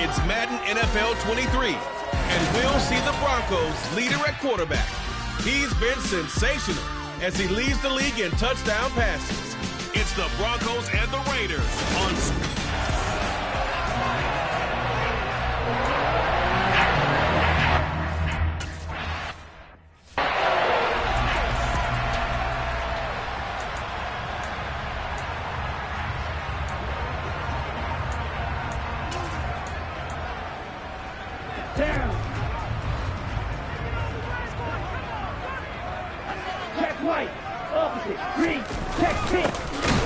It's Madden NFL 23, and we'll see the Broncos' leader at quarterback. He's been sensational as he leads the league in touchdown passes. It's the Broncos and the Raiders on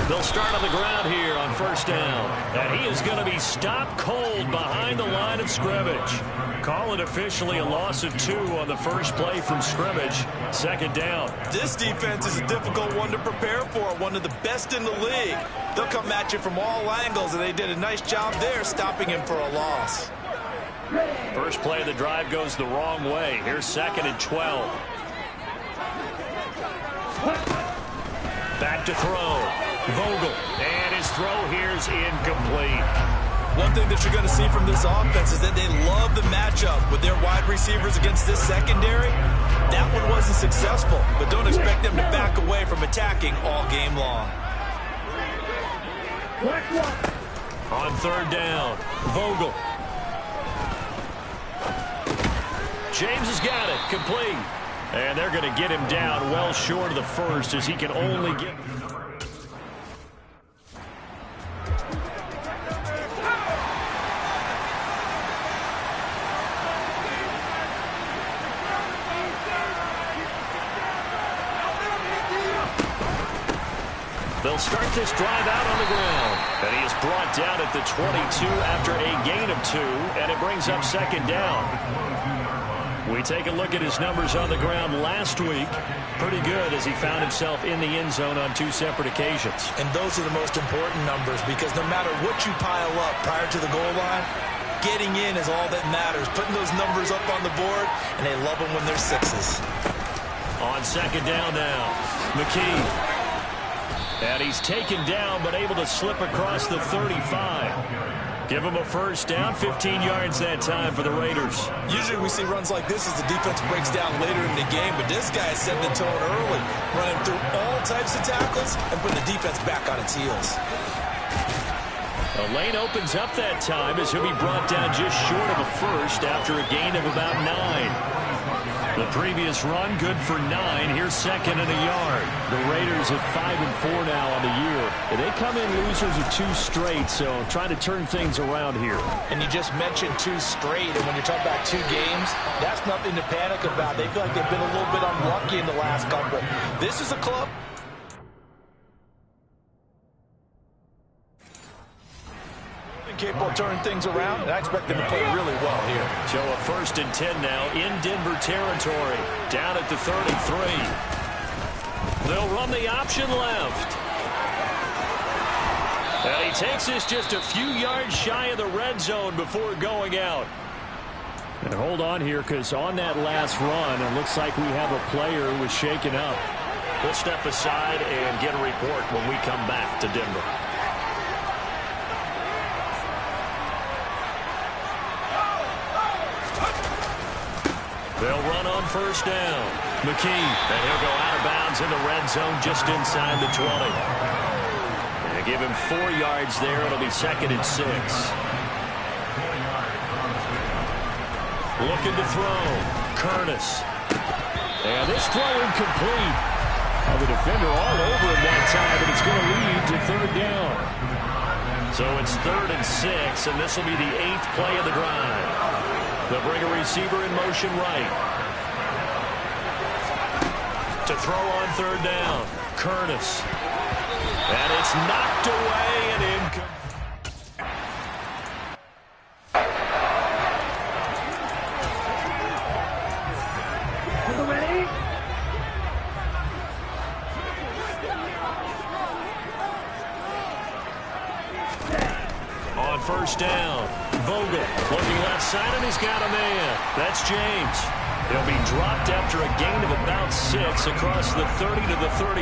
They'll start on the ground here on first down. And he is going to be stopped cold behind the line of scrimmage. Call it officially a loss of 2 on the first play from scrimmage. Second down. This defense is a difficult one to prepare for, one of the best in the league. They'll come at you from all angles, and they did a nice job there stopping him for a loss. First play of the drive goes the wrong way. Here's 2nd and 12. Back to throw. Vogel. And his throw here's incomplete. One thing that you're going to see from this offense is that they love the matchup with their wide receivers against this secondary. That one wasn't successful, but don't expect them to back away from attacking all game long. On third down, Vogel. James has got it, complete. And they're going to get him down well short of the first as he can only get... They'll start this drive out on the ground. And he is brought down at the 22 after a gain of 2, and it brings up second down. We take a look at his numbers on the ground last week. Pretty good as he found himself in the end zone on 2 separate occasions. And those are the most important numbers because no matter what you pile up prior to the goal line, getting in is all that matters. Putting those numbers up on the board, and they love them when they're 6s. On second down now, McKee. And he's taken down but able to slip across the 35. Give him a first down, 15 yards that time for the Raiders. Usually we see runs like this as the defense breaks down later in the game, but this guy is setting the tone early, running through all types of tackles and putting the defense back on its heels. The lane opens up that time as he'll be brought down just short of a first after a gain of about 9. The previous run, good for 9. Here's 2nd and a yard. The Raiders at 5-4 now on the year. And they come in losers of 2 straight, so trying to turn things around here. And you just mentioned 2 straight, and when you're talking about 2 games, that's nothing to panic about. They feel like they've been a little bit unlucky in the last couple. This is a club. Capable of turning things around, and I expect them to play really well here. So a 1st and 10 now in Denver territory, down at the 33. They'll run the option left. And he takes this just a few yards shy of the red zone before going out. And hold on here, because on that last run, it looks like we have a player who was shaken up. We'll step aside and get a report when we come back to Denver. They'll run on first down. McKee, and he'll go out of bounds in the red zone just inside the 20. And they give him 4 yards there. It'll be 2nd and 6. Looking to throw. Curtis. And this throw incomplete. The defender all over him that time, but it's going to lead to 3rd down. So it's 3rd and 6, and this will be the 8th play of the drive. They'll bring a receiver in motion right. To throw on 3rd down. Curtis. And it's knocked away and incomplete. On first down, Vogel looking left side, and he's got a man. That's James. He'll be dropped after a gain of about 6 across the 30 to the 31.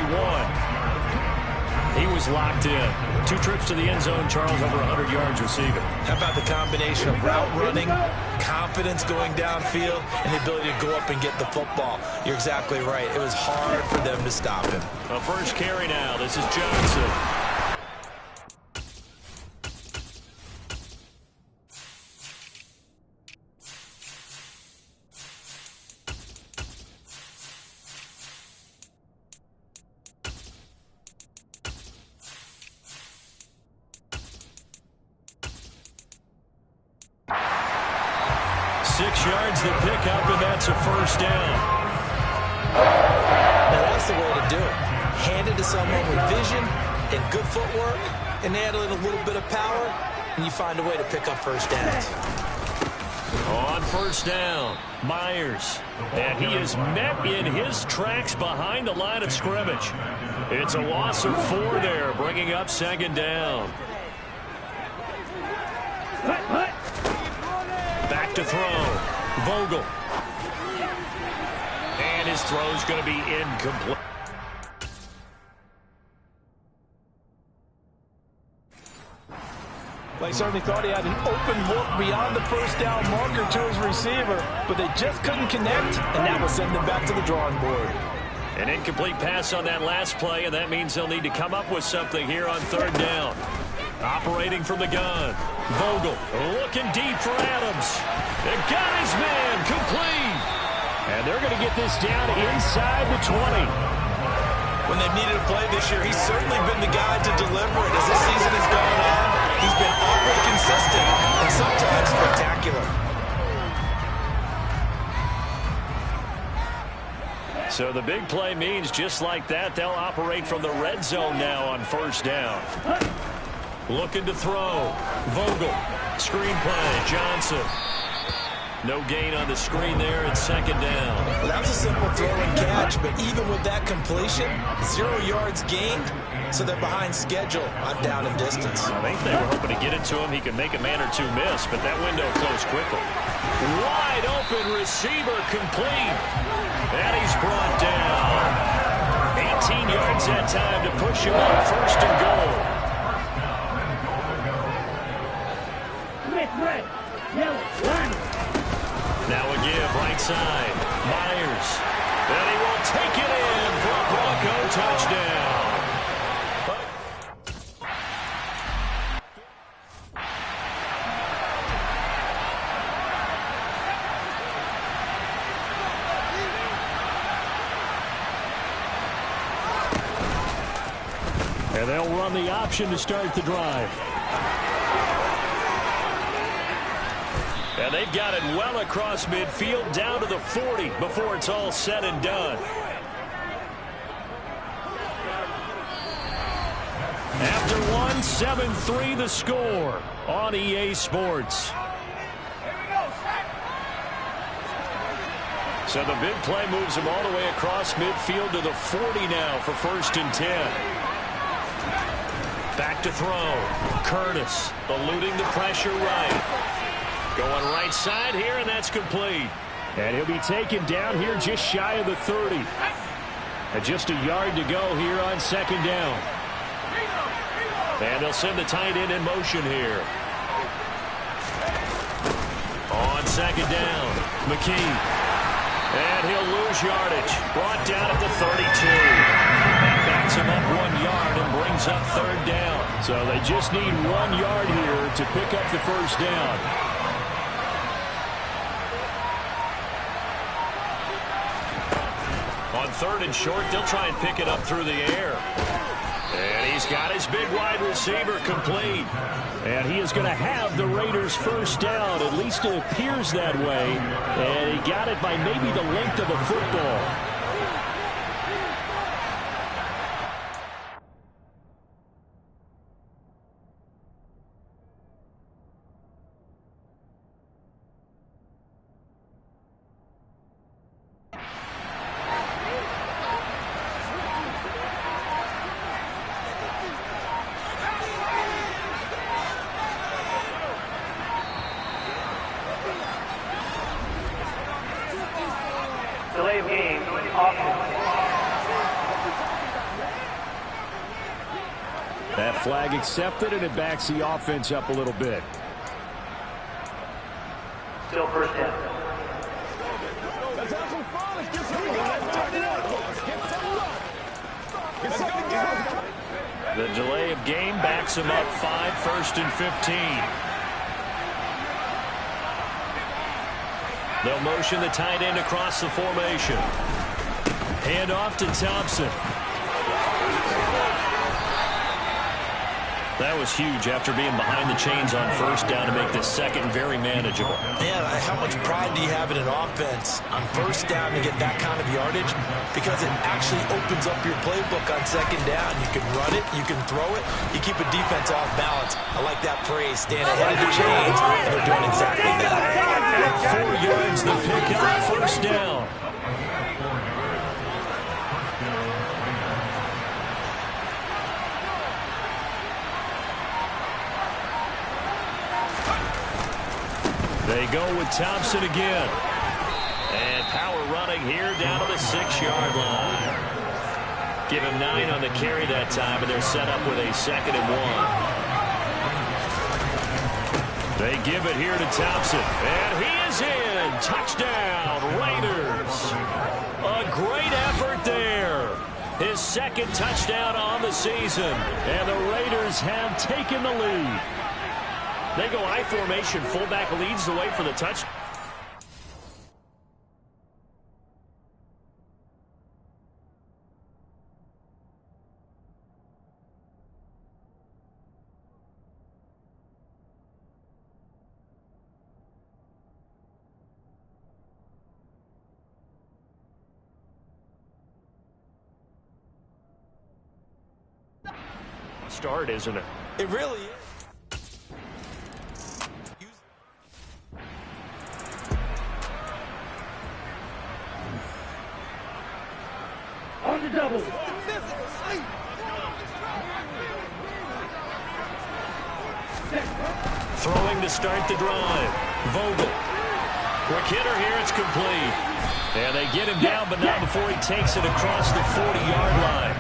He was locked in. 2 trips to the end zone, Charles, over 100 yards receiving. How about the combination of route running, confidence going downfield, and the ability to go up and get the football? You're exactly right. It was hard for them to stop him. A first carry now. This is Johnson. The pickup, and that's a first down. Now that's the way to do it. Hand it to someone with vision and good footwork, and add in a little bit of power, and you find a way to pick up first downs. On first down, Myers. And he is met in his tracks behind the line of scrimmage. It's a loss of 4 there, bringing up second down. Back to throw. Vogel. And his throw's going to be incomplete. Well, he certainly thought he had an open look beyond the first down marker to his receiver, but they just couldn't connect, and that will send them back to the drawing board. An incomplete pass on that last play, and that means they'll need to come up with something here on third down. Operating from the gun. Vogel looking deep for Adams. They got his man complete. And they're going to get this down inside the 20. When they've needed a play this year, he's certainly been the guy to deliver it. As this season has gone on, he's been awfully consistent and sometimes spectacular. So the big play means just like that, they'll operate from the red zone now on first down. Looking to throw. Vogel. Screen play. Johnson. No gain on the screen there at second down. Well, that was a simple throw and catch, but even with that completion, 0 yards gained, so they're behind schedule on down and distance. I think they were hoping to get it to him. He could make a man or two miss, but that window closed quickly. Wide open receiver complete. And he's brought down. 18 yards that time to push him on first and goal. Now a give right side. Myers. And he will take it in for a Bronco touchdown. And they'll run the option to start the drive. And they've got it well across midfield, down to the 40 before it's all said and done. After one, 7-3 the score on EA Sports. So the big play moves them all the way across midfield to the 40 now for first and 10. Back to throw. Curtis eluding the pressure right. Going right side here, and that's complete. And he'll be taken down here just shy of the 30. And just a yard to go here on second down. And they'll send the tight end in motion here. On second down, McKee. And he'll lose yardage. Brought down at the 32. That backs him up 1 yard and brings up third down. So they just need 1 yard here to pick up the first down. On third and short, they'll try and pick it up through the air. And he's got his big wide receiver complete. And he is going to have the Raiders first down. At least it appears that way. And he got it by maybe the length of a football. Delay of game. That flag accepted, and it backs the offense up a little bit. Still first down. The delay of game backs him up 5, 1st and 15. They'll motion the tight end across the formation. Hand off to Thompson. That was huge after being behind the chains on first down to make this second very manageable. Man, how much pride do you have in an offense on first down to get that kind of yardage? Because it actually opens up your playbook on second down. You can run it, you can throw it, you keep a defense off balance. I like that phrase, staying ahead of the chains, and they're doing exactly that. 4 yards, the pickup, first down. They go with Thompson again. And power running here down to the 6-yard line. Give him 9 on the carry that time, and they're set up with a 2nd and 1. They give it here to Thompson. And he is in. Touchdown, Raiders. A great effort there. His 2nd touchdown on the season. And the Raiders have taken the lead. They go I formation. Fullback leads the way for the touch. Start, isn't it? It really is. On the double. Throwing to start the drive. Vogel. Quick hitter here. It's complete. And they get him down, but not before he takes it across the 40-yard line.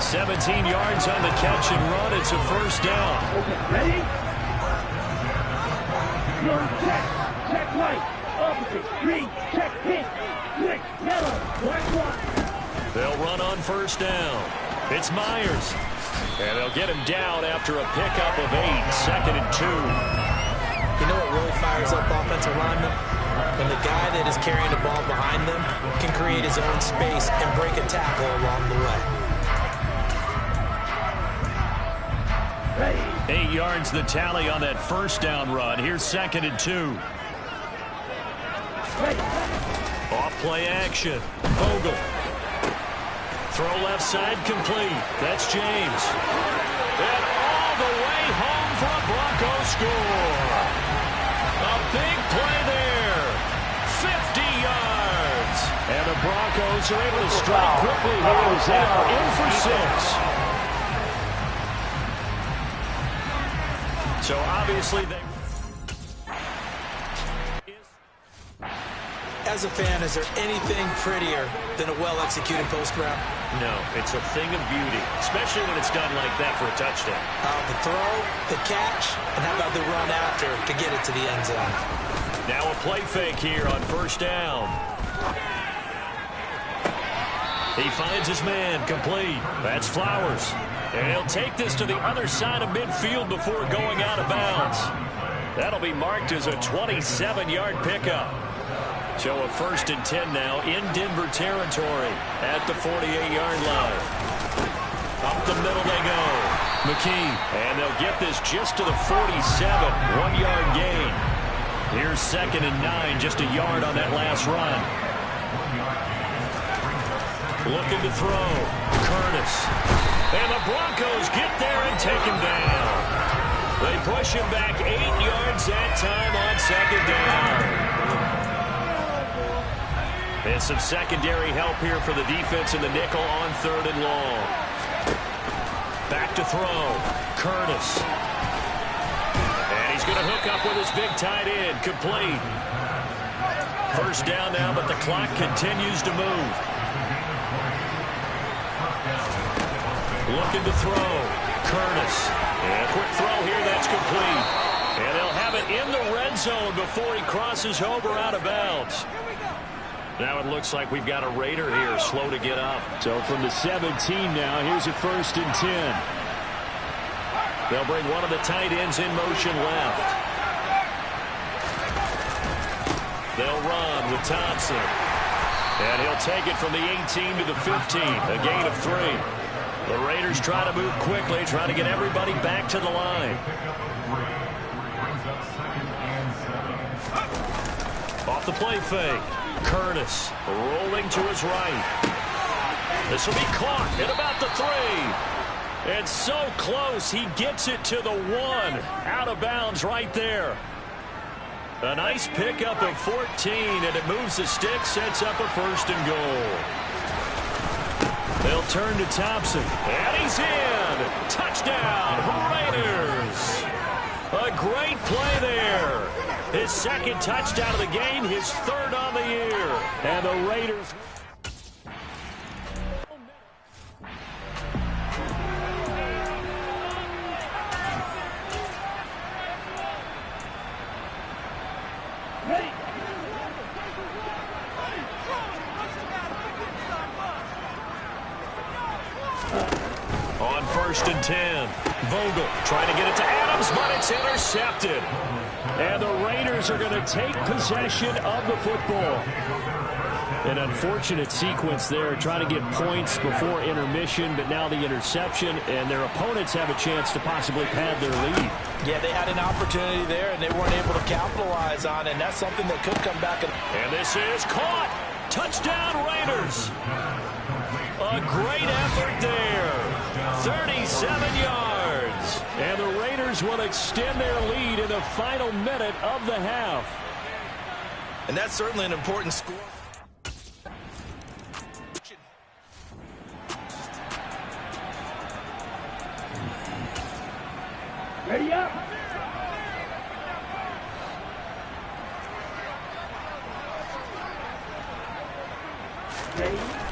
17 yards on the catch and run. It's a first down. Okay, ready? Blue, check. Check white. Opposite. Green. Check pink. Switch. Yellow. White one. They'll run on first down. It's Myers. And they'll get him down after a pickup of 8. 2nd and 2. You know what really fires up offensive linemen? When the guy that is carrying the ball behind them can create his own space and break a tackle along the way. 8 yards the tally on that first down run. Here's 2nd and 2. Off play action. Vogel. Throw left side complete. That's James. And all the way home for a Broncos score. A big play there. 50 yards. And the Broncos are able to strike quickly here as they are in for 6. So obviously they... As a fan, is there anything prettier than a well-executed post route? No, it's a thing of beauty, especially when it's done like that for a touchdown. The throw, the catch, and how about the run after to get it to the end zone? Now a play fake here on first down. He finds his man, complete. That's Flowers. And he'll take this to the other side of midfield before going out of bounds. That'll be marked as a 27-yard pickup. So a 1st and 10 now in Denver territory at the 48-yard line. Up the middle they go. McKee. And they'll get this just to the 47. 1-yard gain. Here's 2nd and 9. Just a yard on that last run. Looking to throw. Curtis. And the Broncos get there and take him down. They push him back 8 yards that time on 2nd down. And some secondary help here for the defense in the nickel on 3rd and long. Back to throw. Curtis. And he's going to hook up with his big tight end. Complete. First down now, but the clock continues to move. Looking to throw. Curtis. And a quick throw here, that's complete. And they'll have it in the red zone before he crosses over out of bounds. Now it looks like we've got a Raider here, slow to get up. So from the 17 now, here's a 1st and 10. They'll bring one of the tight ends in motion left. They'll run with Thompson. And he'll take it from the 18 to the 15, a gain of 3. The Raiders try to move quickly, try to get everybody back to the line. Off the play fake. Curtis rolling to his right. This will be caught at about the 3. It's so close, he gets it to the 1. Out of bounds right there. A nice pickup of 14, and it moves the stick, sets up a 1st and goal. They'll turn to Thompson, and he's in. Touchdown, Raiders. A great play there. His 2nd touchdown of the game, his 3rd on the year. And the Raiders... On 1st and 10, Vogel trying to get it to Adams, but it's intercepted. And the Raiders are going to take possession of the football. An unfortunate sequence there, trying to get points before intermission, but now the interception, and their opponents have a chance to possibly pad their lead. Yeah, they had an opportunity there, and they weren't able to capitalize on it, and that's something that could come back. And this is caught. Touchdown, Raiders. A great effort there. 37 yards. And the Raiders will extend their lead in the final minute of the half. And that's certainly an important score. Ready up.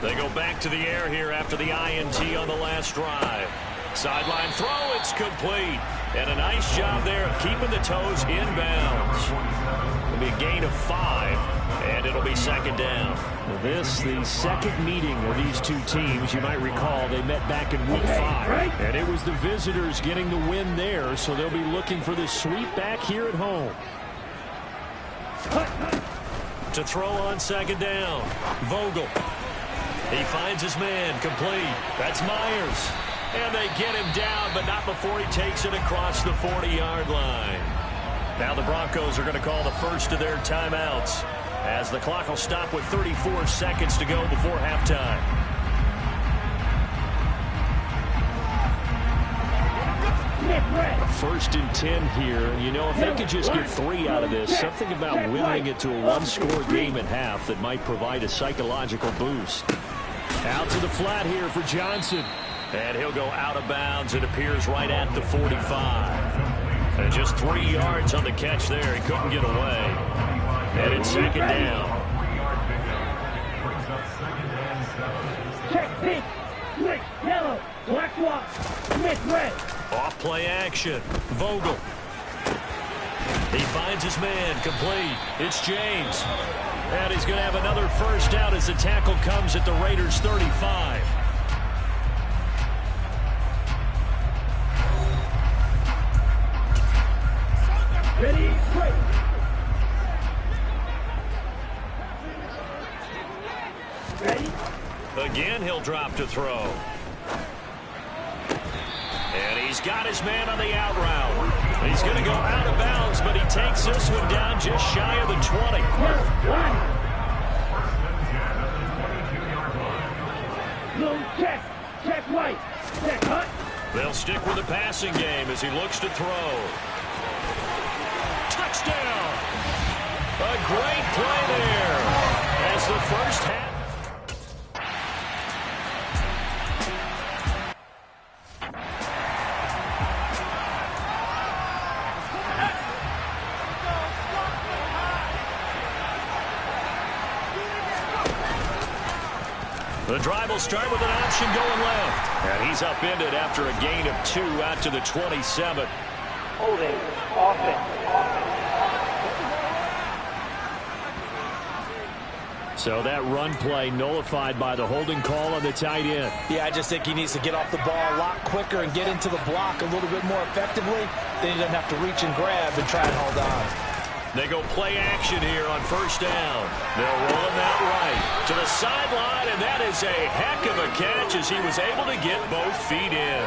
They go back to the air here after the INT on the last drive. Sideline throw, it's complete. And a nice job there of keeping the toes inbounds. It'll be a gain of 5, and it'll be 2nd down. This, the 2nd meeting of these two teams. You might recall they met back in Week 5. And it was the visitors getting the win there, so they'll be looking for the sweep back here at home. To throw on 2nd down, Vogel. He finds his man, complete. That's Myers. And they get him down, but not before he takes it across the 40-yard line. Now the Broncos are going to call the first of their timeouts, as the clock will stop with 34 seconds to go before halftime. First and 10 here. You know, if they could just get 3 out of this, something about whittling it to a one-score game at half that might provide a psychological boost. Out to the flat here for Johnson. And he'll go out of bounds. It appears right at the 45. And just 3 yards on the catch there. He couldn't get away. And it's 2nd down. Check pink, switch yellow, black walk, switch red. Off play action. Vogel. He finds his man, complete. It's James. And he's going to have another first down as the tackle comes at the Raiders' 35. Ready, break. Ready? Again, he'll drop to throw. And he's got his man on the out route. He's going to go out of bounds, but he takes this one down just shy of the 20. Low check, check right, check hut. They'll stick with the passing game as he looks to throw. Touchdown! A great play there as the first half. The drive will start with an option going left. And he's upended after a gain of 2 out to the 27. Holding. Offense. So that run play nullified by the holding call on the tight end. Yeah, I just think he needs to get off the ball a lot quicker and get into the block a little bit more effectively. Then he doesn't have to reach and grab and try and hold on. They go play action here on first down. They'll roll him out right to the sideline, and that is a heck of a catch as he was able to get both feet in.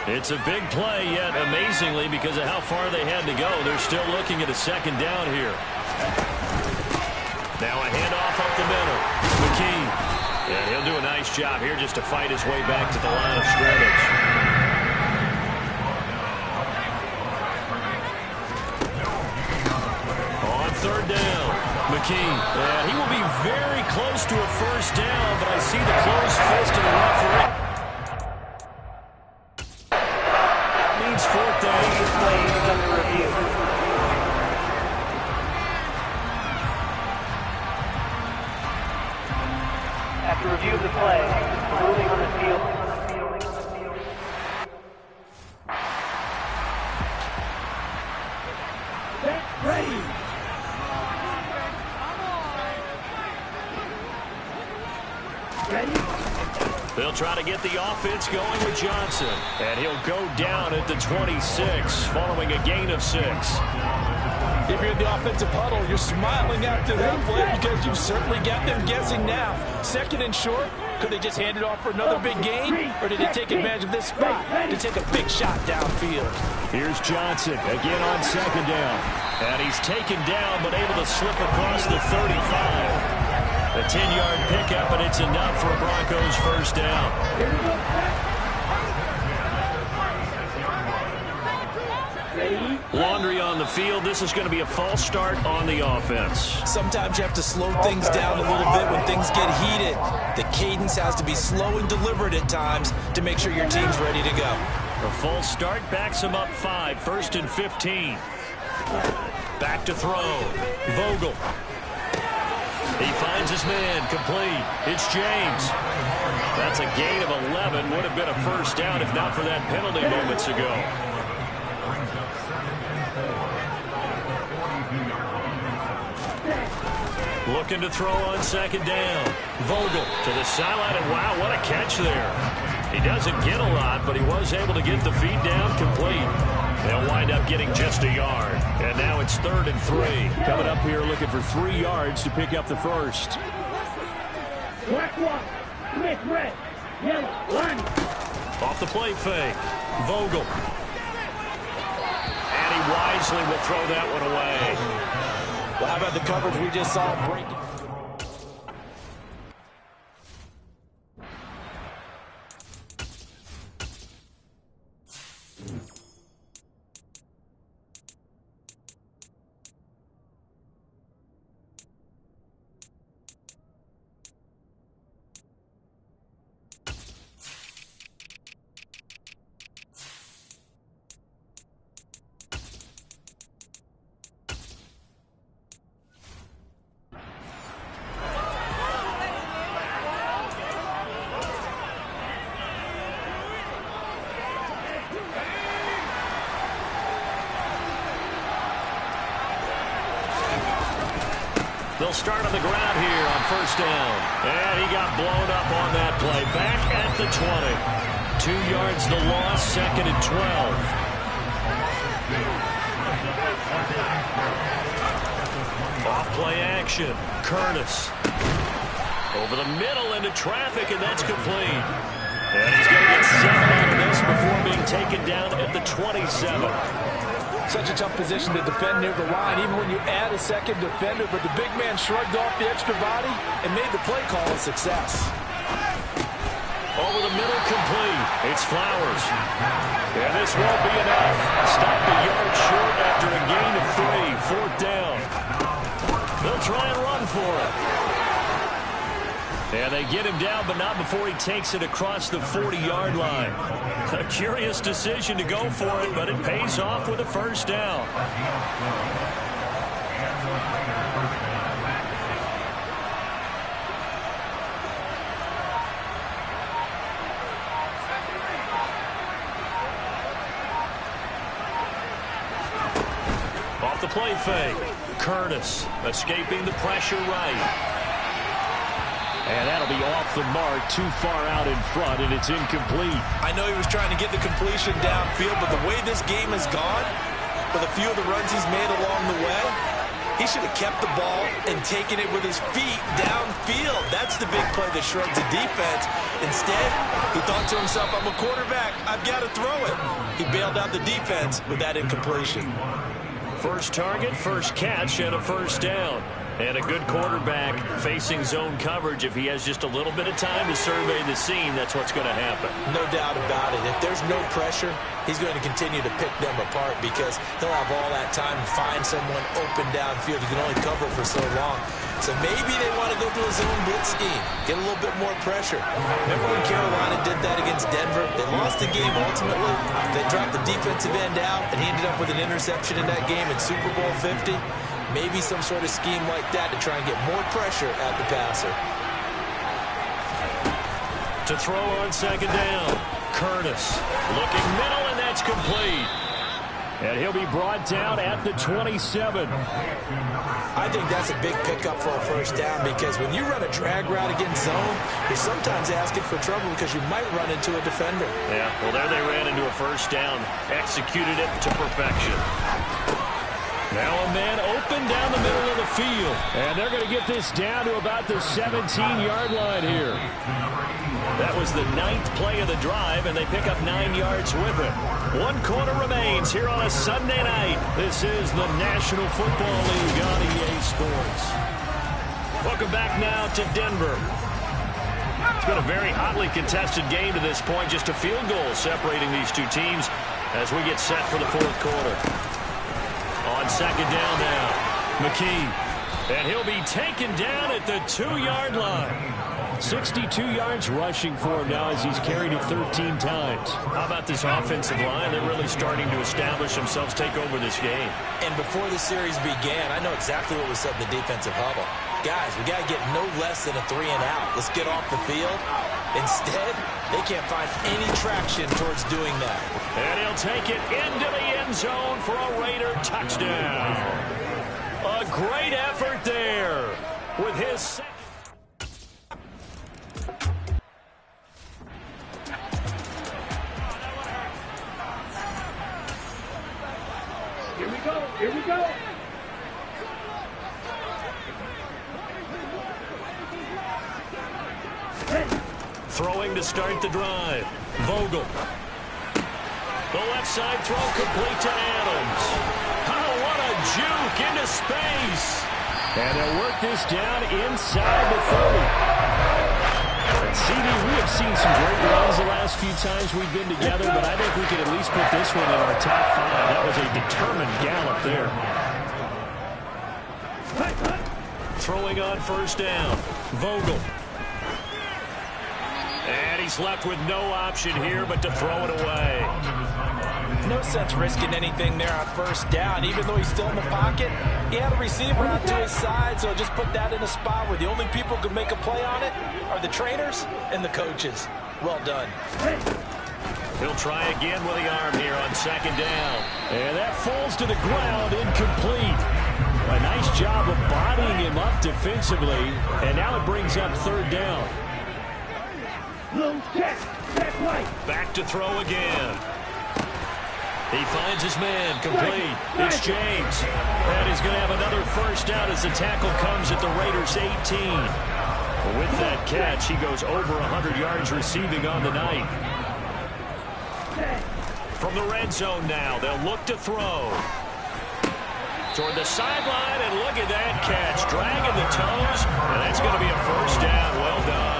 It's a big play, yet amazingly, because of how far they had to go, they're still looking at a second down here. Now a handoff up the middle. McKee. And he'll do a nice job here just to fight his way back to the line of scrimmage. On third down, McKee. And he will be very close to a first down, but I see the closed fist of the referee. Means fourth down. Play is under review. After review of the play, ruling on the field. Set, ready. Ready. They'll try to get the offense going with Johnson. And he'll go down at the 26 following a gain of 6. If you're in the offensive huddle, you're smiling after that play because you've certainly got them guessing now. Second and short, could they just hand it off for another big gain? Or did they take advantage of this spot to take a big shot downfield? Here's Johnson again on second down. And he's taken down but able to slip across the 35. A 10-yard pickup, and it's enough for a Broncos first down. Laundry on the field. This is going to be a false start on the offense. Sometimes you have to slow things down a little bit when things get heated. The cadence has to be slow and deliberate at times to make sure your team's ready to go. A false start backs him up 5, 1st and 15. Back to throw. Vogel. He finds his man, complete. It's James. That's a gain of 11. Would have been a first down if not for that penalty moments ago. Looking to throw on second down. Vogel to the sideline, and wow, what a catch there. He doesn't get a lot, but he was able to get the feet down complete. They'll wind up getting just a yard. And now it's 3rd and 3. Coming up here looking for 3 yards to pick up the first. Black one. Smith red. Yellow. Line. Off the play fake. Vogel. And he wisely will throw that one away. Well, how about the coverage we just saw breaking? They'll start on the ground here on first down. And he got blown up on that play. Back at the 20. 2 yards the loss, 2nd and 12. Off play action. Curtis. Over the middle into traffic, and that's complete. And he's going to get 7 out of this before being taken down at the 27. Such a tough position to defend near the line, even when you add a second defender, but the big man shrugged off the extra body and made the play call a success. Over the middle, complete. It's Flowers. And this won't be enough. Stopped a yard short after a gain of 3. 4th down. They'll try and run for it. And they get him down, but not before he takes it across the 40-yard line. A curious decision to go for it, but it pays off with a first down. play fake. Curtis escaping the pressure right. And that'll be off the mark, too far out in front, and it's incomplete. I know he was trying to get the completion downfield, but the way this game has gone, with a few of the runs he's made along the way, he should have kept the ball and taken it with his feet downfield. That's the big play that shrugs the defense. Instead, he thought to himself, I'm a quarterback, I've got to throw it. He bailed out the defense with that incompletion. First target, first catch, and a first down. And a good quarterback facing zone coverage. If he has just a little bit of time to survey the scene, that's what's going to happen. No doubt about it. If there's no pressure, he's going to continue to pick them apart because he'll have all that time to find someone open downfield. He can only cover for so long. So maybe they want to go to a zone blitz scheme, get a little bit more pressure. Remember when Carolina did that against Denver? They lost the game ultimately. They dropped the defensive end out, and he ended up with an interception in that game in Super Bowl 50. Maybe some sort of scheme like that to try and get more pressure at the passer. To throw on second down. Curtis looking middle, and that's complete. And he'll be brought down at the 27. I think that's a big pickup for a first down because when you run a drag route against zone, you're sometimes asking for trouble because you might run into a defender. Yeah, well, there they ran into a first down. Executed it to perfection. Now a man open down the middle of the field. And they're going to get this down to about the 17-yard line here. That was the 9th play of the drive, and they pick up 9 yards with it. 1 quarter remains here on a Sunday night. This is the National Football League on EA Sports. Welcome back now to Denver. It's been a very hotly contested game to this point. Just a field goal separating these two teams as we get set for the 4th quarter. On second down now, McKee. And he'll be taken down at the 2-yard line. 62 yards rushing for him now as he's carried it 13 times. How about this offensive line? They're really starting to establish themselves, take over this game. And before the series began, I know exactly what was said in the defensive huddle. Guys, we got to get no less than a 3 and out. Let's get off the field. Instead, they can't find any traction towards doing that. And he'll take it into the end zone for a Raider touchdown. A great effort there with his second. Here we go. Here we go. Throwing to start the drive. Vogel. The left side throw complete to Adams. Oh, what a juke into space. And they'll work this down inside the 30. And CD, we have seen some great runs the last few times we've been together, but I think we could at least put this one in our top 5. That was a determined gallop there. Throwing on first down. Vogel. And he's left with no option here but to throw it away. No sense risking anything there on first down. Even though he's still in the pocket, he had a receiver out to his side, so just put that in a spot where the only people who can make a play on it are the trainers and the coaches. Well done. He'll try again with the arm here on second down. And that falls to the ground, incomplete. A nice job of bodying him up defensively, and now it brings up third down. Check right. Back to throw again. He finds his man, complete. It's James. And he's going to have another first down as the tackle comes at the Raiders' 18. With that catch, he goes over 100 yards receiving on the night. From the red zone now, they'll look to throw. Toward the sideline, and look at that catch. Dragging the toes, and that's going to be a first down. Well done.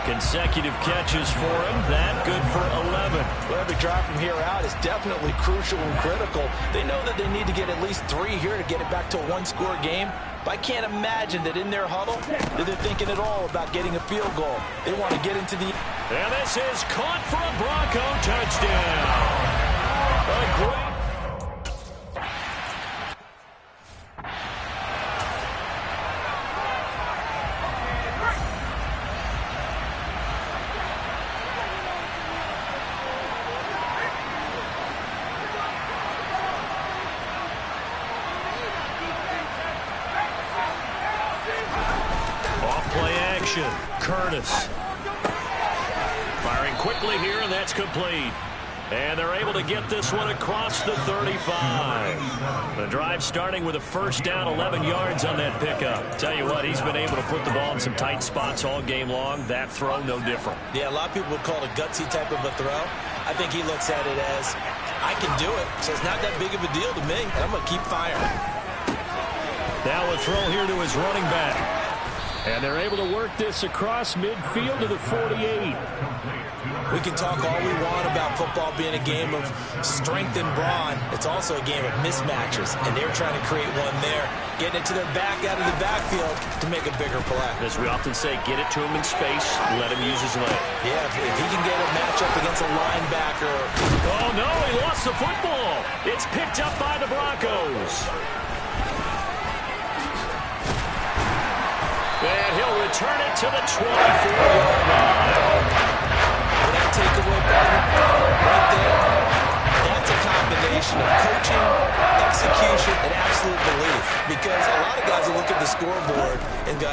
Consecutive catches for him. That good for 11. Well, every drive from here out is definitely crucial and critical. They know that they need to get at least 3 here to get it back to a one-score game. But I can't imagine that in their huddle that they're thinking at all about getting a field goal. They want to get into the... And this is caught for a Bronco touchdown. A great... motion. Curtis. Firing quickly here, and that's complete. And they're able to get this one across the 35. The drive starting with a first down, 11 yards on that pickup. Tell you what, he's been able to put the ball in some tight spots all game long. That throw, no different. Yeah, a lot of people would call it a gutsy type of a throw. I think he looks at it as, I can do it, so it's not that big of a deal to me, and I'm going to keep firing. Now a throw here to his running back. And they're able to work this across midfield to the 48. We can talk all we want about football being a game of strength and brawn. It's also a game of mismatches, and they're trying to create one there, getting it to their back out of the backfield to make a bigger play. As we often say, get it to him in space, let him use his leg. Yeah, if he can get a matchup against a linebacker. Oh, no, he lost the football. It's picked up by the Broncos. And he'll return it to the 24-yard line. That takeaway right there, that's a combination of coaching, execution, and absolute belief. Because a lot of guys will look at the scoreboard and go,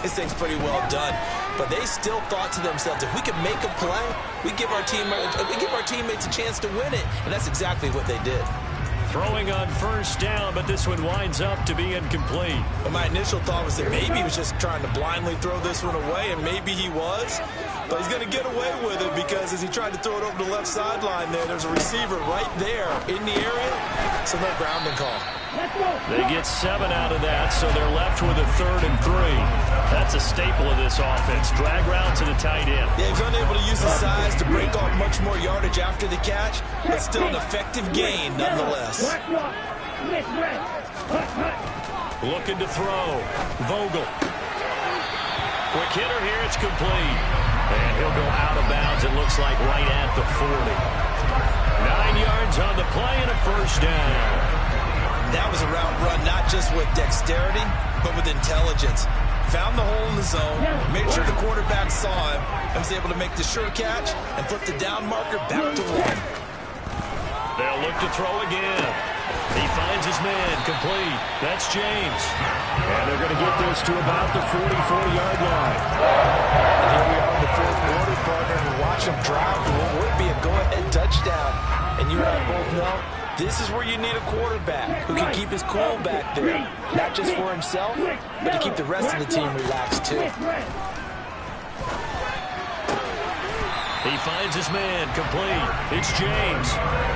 this thing's pretty well done. But they still thought to themselves, if we could make a play, we give our teammates a chance to win it. And that's exactly what they did. Throwing on first down, but this one winds up to be incomplete. Well, my initial thought was that maybe he was just trying to blindly throw this one away, and maybe he was. But he's going to get away with it because as he tried to throw it over the left sideline there's a receiver right there in the area, so no grounding call. They get 7 out of that, so they're left with a 3rd and 3. That's a staple of this offense. Drag route to the tight end. Yeah, he's unable to use his size to break off much more yardage after the catch, but still an effective gain nonetheless. Looking to throw. Vogel. Quick hitter here, it's complete. And he'll go out of bounds, it looks like right at the 40. 9 yards on the play and a first down. That was a route run not just with dexterity, but with intelligence. Found the hole in the zone, made sure the quarterback saw him, and was able to make the sure catch and flip the down marker back to 1. They'll look to throw again. He finds his man, complete. That's James. And they're going to get this to about the 44-yard line. And here we are in the fourth quarter, partner, and watch him drive to what would be a go-ahead touchdown. And you and I both know this is where you need a quarterback who can keep his cool back there. Not just for himself, but to keep the rest of the team relaxed too. He finds his man, complete. It's James.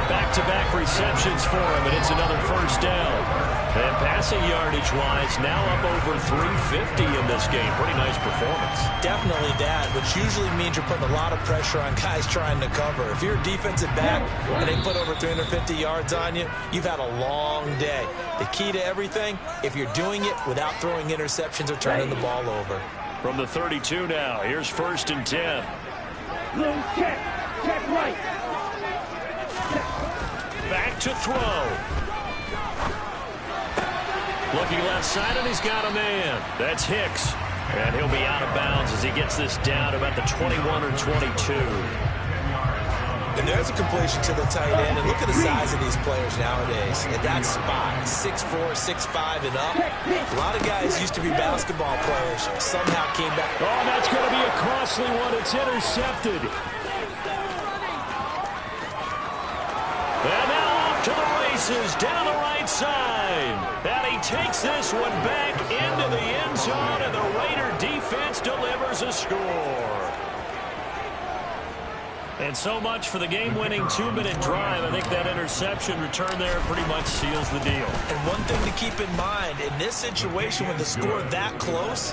Back-to-back receptions for him, and it's another first down. And passing yardage-wise, now up over 350 in this game. Pretty nice performance. Definitely that, which usually means you're putting a lot of pressure on guys trying to cover. If you're a defensive back and they put over 350 yards on you, you've had a long day. The key to everything, if you're doing it without throwing interceptions or turning the ball over. From the 32 now, here's 1st and 10. Check right. Back to throw. Looking left side, and he's got a man. That's Hicks. And he'll be out of bounds as he gets this down about the 21 or 22. And there's a completion to the tight end. And look at the size of these players nowadays. At that spot, 6'4", 6'5", and up. A lot of guys used to be basketball players. Somehow came back. Oh, that's going to be a costly one. It's intercepted. And now off to the races down the right side. And he takes this one back into the end zone, and the Raider defense delivers a score. And so much for the game-winning 2-minute drive. I think that interception return there pretty much seals the deal. And one thing to keep in mind, in this situation with the score that close,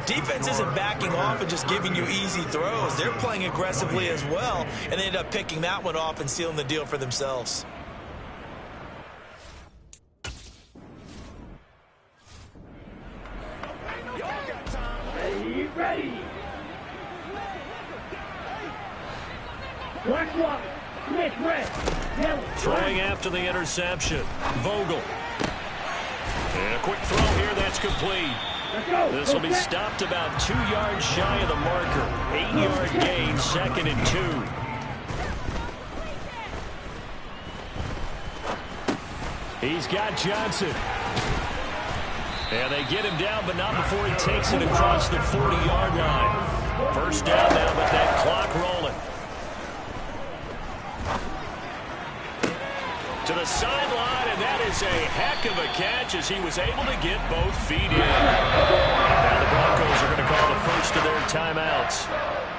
defense isn't backing off and just giving you easy throws. They're playing aggressively as well, and they end up picking that one off and sealing the deal for themselves. Ready. Throwing after the interception. Vogel. And a quick throw here, that's complete. This will be stopped about 2 yards shy of the marker. 8-yard gain, 2nd and 2. He's got Johnson. And they get him down, but not before he takes it across the 40-yard line. First down now, but that clock rolling. To the sideline, and that is a heck of a catch as he was able to get both feet in. Now the Broncos are going to call the first of their timeouts,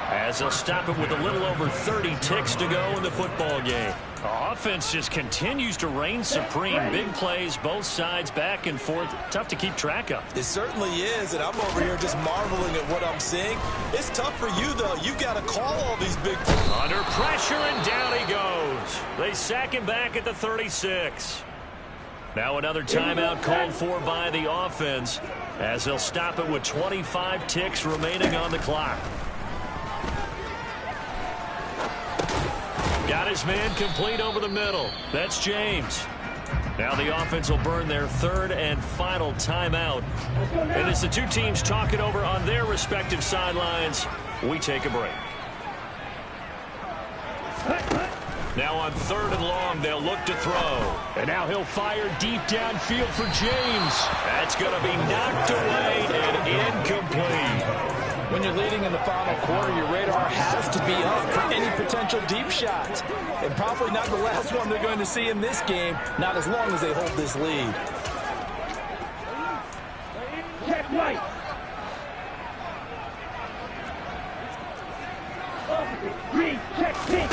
as they'll stop it with a little over 30 ticks to go in the football game. Offense just continues to reign supreme. Big plays, both sides, back and forth. Tough to keep track of. It certainly is, and I'm over here just marveling at what I'm seeing. It's tough for you, though. You've got to call all these big plays. Under pressure, and down he goes. They sack him back at the 36. Now another timeout called for by the offense, as they'll stop it with 25 ticks remaining on the clock. Got his man complete over the middle. That's James. Now the offense will burn their third and final timeout. And as the two teams talk it over on their respective sidelines, we take a break. Now on third and long, they'll look to throw. And now he'll fire deep downfield for James. That's going to be knocked away and incomplete. When you're leading in the final quarter, your radar has to be up for any potential deep shots. And probably not the last one they're going to see in this game, not as long as they hold this lead. Check right. Opposite. Green. Check pink.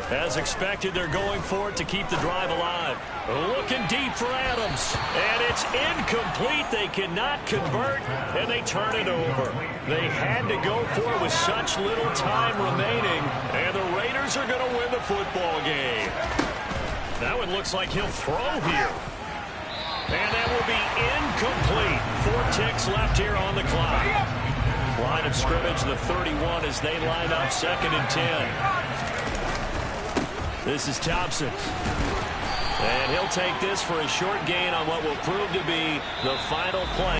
As expected, they're going for it to keep the drive alive. Looking deep for Adams. And it's incomplete. They cannot convert, and they turn it over. They had to go for it with such little time remaining, and the Raiders are going to win the football game. Now it looks like he'll throw here. And that will be incomplete. 4 ticks left here on the clock. Line of scrimmage, the 31, as they line up 2nd and 10. This is Thompson. And he'll take this for a short gain on what will prove to be the final play.